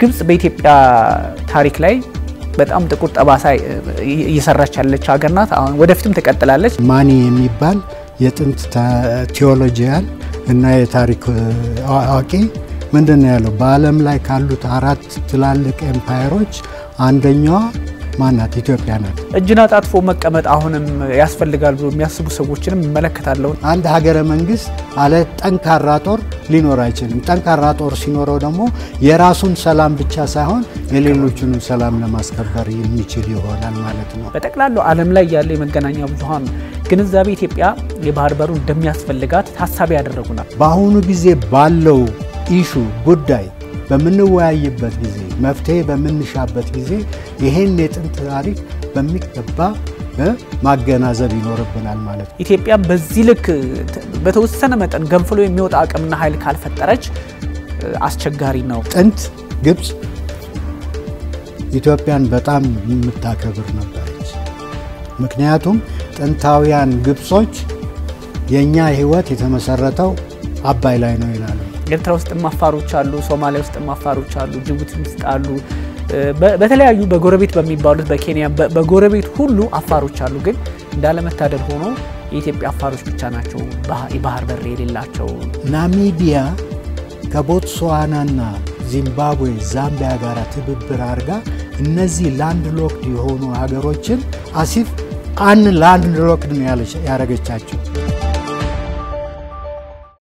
ግብጽ በኢትዮጵያ ታሪክ ላይ በጣም ጥቁር ጠባሳ እየሰራች ያለች ሀገር ናት አሁን ወደፊትም ተቀጥላለች ማኒ የሚባል የጥንት ቴዎሎጂያን እና የታሪክ አዋቂ ምንድነው ያለው በአለም ላይ ካሉት አራት ትላልቅ ኤምፓየሮች አንደኛው ማናት ኢትዮጵያ ናት እጅና ጣጥፎ መቀመጥ አሁንም ያስፈልጋል ብሎ የሚያስቡ ሰዎችንም መለከታለው አንድ ሀገረ መንግስት አለ ጠንካራ ጦር ሊኖር አይችልም ጠንካራ ጦር ሲኖረው ደግሞ የራሱን ሰላም ብቻ ሳይሆን የሌሎቹንም ሰላም ለማስከበር የሚችል ይሆናል ማለት ነው በተቀላለው ዓለም ላይ ያለ የመገናኛ ብዙሃን ግንዛቤ ኢትዮጵያ የባህር በሩ እንደሚያስፈልጋት ታሳቢ ያደረጉና በአሁኑ ጊዜ ባለው ኢሹ ጉዳይ በመንወያይበት ጊዜ መፍትሄ በመንሻበት ጊዜ ይሄን የጥንት ታሪክ በሚገባ ማገናዘብ ይኖርብናል ማለት ነው ኢትዮጵያ በዚህ ልክ በተወሰነ መጠን ገንፍሎ የሚወጣ አቅምና ኃይል ካልፈጠረች አስቸጋሪ ነው ጥንት ግብጽ ኢትዮጵያን በጣም የምታከብር ነበረች ምክንያቱም ጥንታውያን ግብጾች የኛ ህይወት የተመሰረተው አባይ ላይ ነው ይላሉ ኤርትራ ውስጥ ማፋሮች አሉ ሶማሊያ ውስጥ ማፋሮች አሉ ጅቡቲ ውስጥ አሉ በተለያዩ በጎረቤት በሚባሉት በኬንያ በጎረቤት ሁሉ አፋሮች አሉ ግን እንዳለመታደል ሆኖ የኢትዮጵያ አፋሮች ብቻ ናቸው ባህር በር የሌላቸው ናሚቢያ ከቦትስዋናና ዚምባብዌ ዛምቢያ ጋር ትብብር አድርጋ እነዚህ ላንድ ሎክድ የሆኑ ሀገሮችን አሲፍ አን ላንድ ሎክድ ነው ያረጋቻቸው